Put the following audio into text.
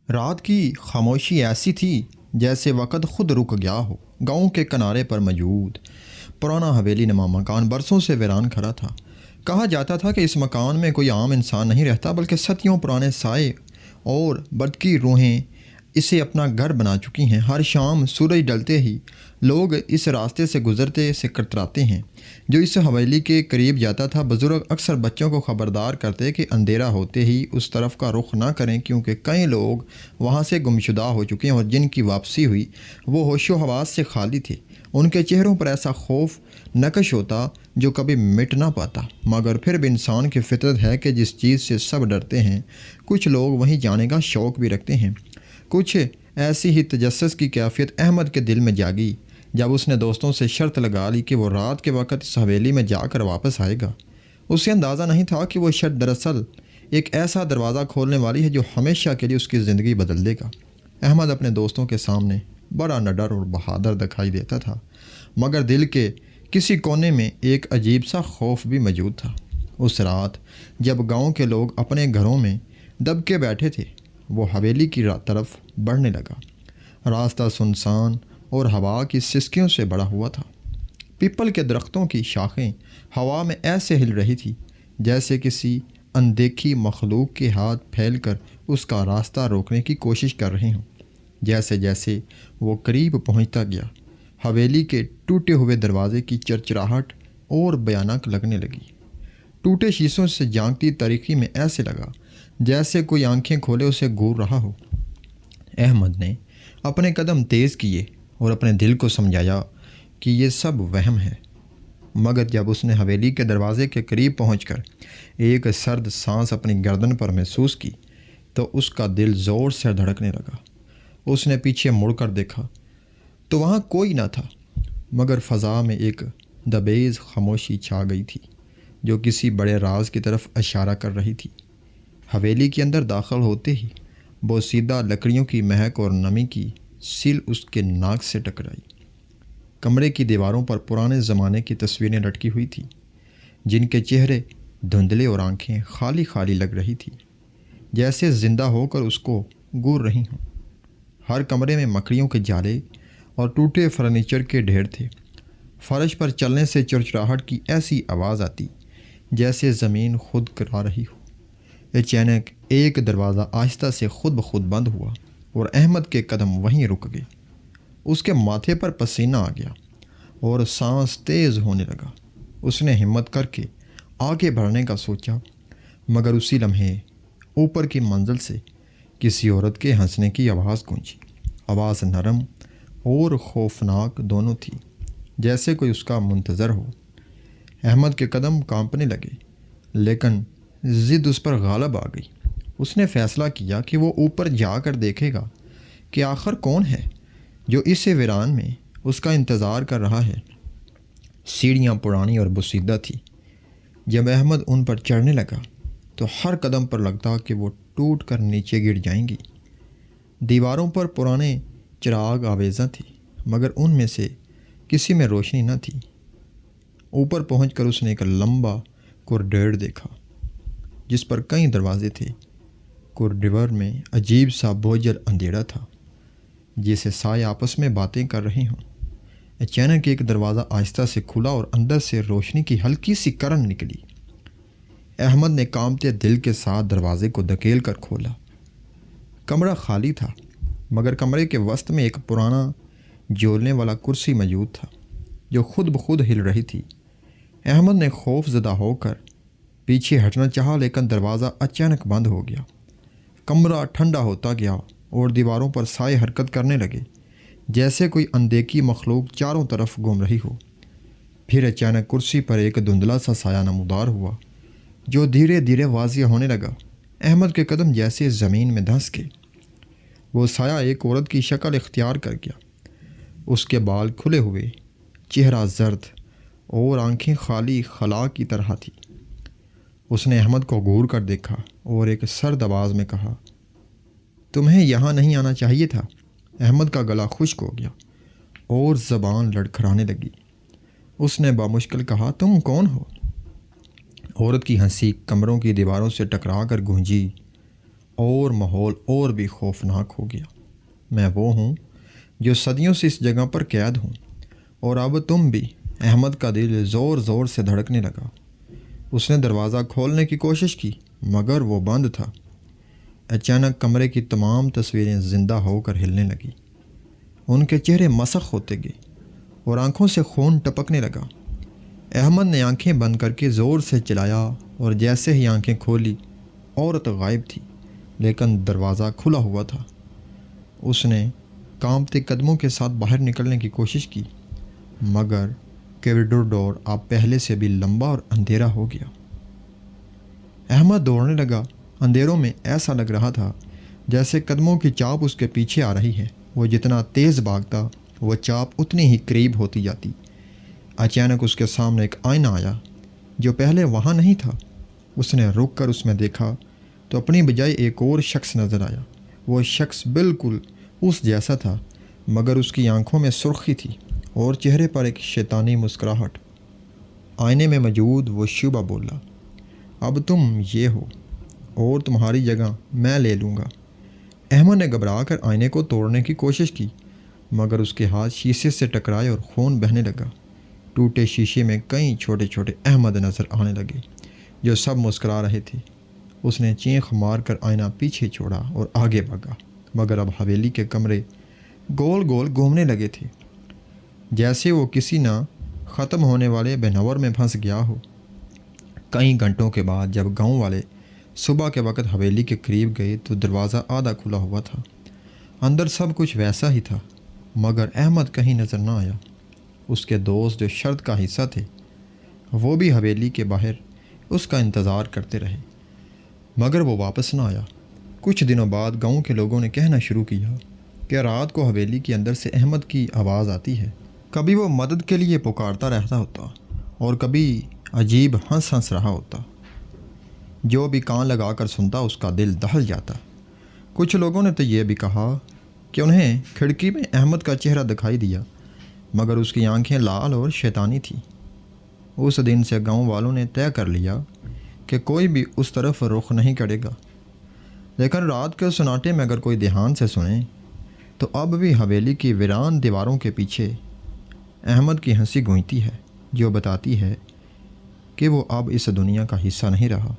رات کی خاموشی ایسی تھی جیسے وقت خود رک گیا ہو۔ گاؤں کے کنارے پر موجود پرانا حویلی نما مکان برسوں سے ویران کھڑا تھا۔ کہا جاتا تھا کہ اس مکان میں کوئی عام انسان نہیں رہتا، بلکہ صدیوں پرانے سائے اور برقی روحیں اسے اپنا گھر بنا چکی ہیں۔ ہر شام سورج ڈلتے ہی لوگ اس راستے سے گزرتے سے کتراتے ہیں جو اس حویلی کے قریب جاتا تھا۔ بزرگ اکثر بچوں کو خبردار کرتے کہ اندھیرا ہوتے ہی اس طرف کا رخ نہ کریں، کیونکہ کئی لوگ وہاں سے گمشدہ ہو چکے ہیں اور جن کی واپسی ہوئی وہ ہوش و حواس سے خالی تھے۔ ان کے چہروں پر ایسا خوف نقش ہوتا جو کبھی مٹ نہ پاتا، مگر پھر بھی انسان کی فطرت ہے کہ جس چیز سے سب ڈرتے ہیں کچھ لوگ وہیں جانے کا شوق بھی رکھتے ہیں۔ کچھ ایسی ہی تجسس کی کیفیت احمد کے دل میں جاگی جب اس نے دوستوں سے شرط لگا لی کہ وہ رات کے وقت اس حویلی میں جا کر واپس آئے گا۔ اسے اندازہ نہیں تھا کہ وہ شرط دراصل ایک ایسا دروازہ کھولنے والی ہے جو ہمیشہ کے لیے اس کی زندگی بدل دے گا۔ احمد اپنے دوستوں کے سامنے بڑا نڈر اور بہادر دکھائی دیتا تھا، مگر دل کے کسی کونے میں ایک عجیب سا خوف بھی موجود تھا۔ اس رات جب گاؤں کے لوگ اپنے گھروں میں دب کے بیٹھے تھے، وہ حویلی کی طرف بڑھنے لگا۔ راستہ سنسان اور ہوا کی سسکیوں سے بڑا ہوا تھا۔ پیپل کے درختوں کی شاخیں ہوا میں ایسے ہل رہی تھی جیسے کسی اندیکھی مخلوق کے ہاتھ پھیل کر اس کا راستہ روکنے کی کوشش کر رہے ہوں۔ جیسے جیسے وہ قریب پہنچتا گیا، حویلی کے ٹوٹے ہوئے دروازے کی چرچراہٹ اور بھیانک لگنے لگی۔ ٹوٹے شیشوں سے جھانکتی تاریکی میں ایسے لگا جیسے کوئی آنکھیں کھولے اسے گور رہا ہو۔ احمد نے اپنے قدم تیز کیے اور اپنے دل کو سمجھایا کہ یہ سب وہم ہے، مگر جب اس نے حویلی کے دروازے کے قریب پہنچ کر ایک سرد سانس اپنی گردن پر محسوس کی تو اس کا دل زور سے دھڑکنے لگا۔ اس نے پیچھے مڑ کر دیکھا تو وہاں کوئی نہ تھا، مگر فضا میں ایک دبیز خاموشی چھا گئی تھی جو کسی بڑے راز کی طرف اشارہ کر رہی تھی۔ حویلی کے اندر داخل ہوتے ہی بوسیدہ لکڑیوں کی مہک اور نمی کی سیل اس کے ناک سے ٹکرائی۔ کمرے کی دیواروں پر پرانے زمانے کی تصویریں لٹکی ہوئی تھیں جن کے چہرے دھندلے اور آنکھیں خالی خالی لگ رہی تھی، جیسے زندہ ہو کر اس کو گور رہی ہوں۔ ہر کمرے میں مکڑیوں کے جالے اور ٹوٹے فرنیچر کے ڈھیر تھے۔ فرش پر چلنے سے چرچراہٹ کی ایسی آواز آتی جیسے زمین خود کرا رہی ہو۔ اچانک ایک دروازہ آہستہ سے خود بخود بند ہوا اور احمد کے قدم وہیں رک گئے۔ اس کے ماتھے پر پسینہ آ گیا اور سانس تیز ہونے لگا۔ اس نے ہمت کر کے آگے بڑھنے کا سوچا، مگر اسی لمحے اوپر کی منزل سے کسی عورت کے ہنسنے کی آواز گونجی۔ آواز نرم اور خوفناک دونوں تھی، جیسے کوئی اس کا منتظر ہو۔ احمد کے قدم کانپنے لگے، لیکن ضد اس پر غالب آ گئی۔ اس نے فیصلہ کیا کہ وہ اوپر جا کر دیکھے گا کہ آخر کون ہے جو اس ویران میں اس کا انتظار کر رہا ہے۔ سیڑھیاں پرانی اور بوسیدہ تھیں۔ جب احمد ان پر چڑھنے لگا تو ہر قدم پر لگتا کہ وہ ٹوٹ کر نیچے گر جائیں گی۔ دیواروں پر پرانے چراغ آویزاں تھے، مگر ان میں سے کسی میں روشنی نہ تھی۔ اوپر پہنچ کر اس نے ایک لمبا کوریڈور دیکھا جس پر کئی دروازے تھے۔ کوریڈور میں عجیب سا بوجھل اندھیرا تھا، جیسے سائے آپس میں باتیں کر رہے ہوں۔ اچانک ایک دروازہ آہستہ سے کھلا اور اندر سے روشنی کی ہلکی سی کرن نکلی۔ احمد نے کانپتے دل کے ساتھ دروازے کو دھکیل کر کھولا۔ کمرہ خالی تھا، مگر کمرے کے وسط میں ایک پرانا جھولنے والا کرسی موجود تھا جو خود بخود ہل رہی تھی۔ احمد نے خوف زدہ ہو کر پیچھے ہٹنا چاہا، لیکن دروازہ اچانک بند ہو گیا۔ کمرہ ٹھنڈا ہوتا گیا اور دیواروں پر سائے حرکت کرنے لگے جیسے کوئی اندیکھی مخلوق چاروں طرف گھوم رہی ہو۔ پھر اچانک کرسی پر ایک دھندلا سا سایہ نمودار ہوا جو دھیرے دھیرے واضح ہونے لگا۔ احمد کے قدم جیسے زمین میں دھنس گئے۔ وہ سایہ ایک عورت کی شکل اختیار کر گیا۔ اس کے بال کھلے ہوئے، چہرہ زرد اور آنکھیں خالی خلا کی طرح تھی۔ اس نے احمد کو گور کر دیکھا اور ایک سرد آواز میں کہا، تمہیں یہاں نہیں آنا چاہیے تھا۔ احمد کا گلا خشک ہو گیا اور زبان لڑکھڑانے لگی۔ اس نے بامشکل کہا، تم کون ہو؟ عورت کی ہنسی کمروں کی دیواروں سے ٹکرا کر گونجی اور ماحول اور بھی خوفناک ہو گیا۔ میں وہ ہوں جو صدیوں سے اس جگہ پر قید ہوں، اور اب تم بھی۔ احمد کا دل زور زور سے دھڑکنے لگا۔ اس نے دروازہ کھولنے کی کوشش کی مگر وہ بند تھا۔ اچانک کمرے کی تمام تصویریں زندہ ہو کر ہلنے لگیں۔ ان کے چہرے مسخ ہوتے گئے اور آنکھوں سے خون ٹپکنے لگا۔ احمد نے آنکھیں بند کر کے زور سے چلایا اور جیسے ہی آنکھیں کھولی عورت غائب تھی، لیکن دروازہ کھلا ہوا تھا۔ اس نے کانپتے قدموں کے ساتھ باہر نکلنے کی کوشش کی مگر کوریڈور ڈور اب پہلے سے بھی لمبا اور اندھیرا ہو گیا۔ احمد دوڑنے لگا۔ اندھیروں میں ایسا لگ رہا تھا جیسے قدموں کی چاپ اس کے پیچھے آ رہی ہے۔ وہ جتنا تیز بھاگتا وہ چاپ اتنی ہی قریب ہوتی جاتی۔ اچانک اس کے سامنے ایک آئینہ آیا جو پہلے وہاں نہیں تھا۔ اس نے رک کر اس میں دیکھا تو اپنی بجائے ایک اور شخص نظر آیا۔ وہ شخص بالکل اس جیسا تھا مگر اس کی آنکھوں میں سرخی تھی اور چہرے پر ایک شیطانی مسکراہٹ۔ آئینے میں موجود وہ شبہ بولا، اب تم یہ ہو اور تمہاری جگہ میں لے لوں گا۔ احمد نے گھبرا کر آئینے کو توڑنے کی کوشش کی مگر اس کے ہاتھ شیشے سے ٹکرائے اور خون بہنے لگا۔ ٹوٹے شیشے میں کئی چھوٹے چھوٹے احمد نظر آنے لگے جو سب مسکرا رہے تھے۔ اس نے چینخ مار کر آئینہ پیچھے چھوڑا اور آگے بھاگا مگر اب حویلی کے کمرے گول گول گھومنے لگے تھے جیسے وہ کسی نہ ختم ہونے والے بنور میں پھنس گیا ہو۔ کئی گھنٹوں کے بعد جب گاؤں والے صبح کے وقت حویلی کے قریب گئے تو دروازہ آدھا کھلا ہوا تھا۔ اندر سب کچھ ویسا ہی تھا مگر احمد کہیں نظر نہ آیا۔ اس کے دوست جو شرط کا حصہ تھے وہ بھی حویلی کے باہر اس کا انتظار کرتے رہے مگر وہ واپس نہ آیا۔ کچھ دنوں بعد گاؤں کے لوگوں نے کہنا شروع کیا کہ رات کو حویلی کے اندر سے احمد کی آواز آتی ہے۔ کبھی وہ مدد کے لیے پکارتا رہتا ہوتا اور کبھی عجیب ہنس ہنس رہا ہوتا۔ جو بھی کان لگا کر سنتا اس کا دل دہل جاتا۔ کچھ لوگوں نے تو یہ بھی کہا کہ انہیں کھڑکی میں احمد کا چہرہ دکھائی دیا مگر اس کی آنکھیں لال اور شیطانی تھیں۔ اس دن سے گاؤں والوں نے طے کر لیا کہ کوئی بھی اس طرف رخ نہیں کرے گا، لیکن رات کے سناٹے میں اگر کوئی دھیان سے سنے تو اب بھی حویلی کی ویران دیواروں کے پیچھے احمد کی ہنسی گونجتی ہے جو بتاتی ہے کہ وہ اب اس دنیا کا حصہ نہیں رہا۔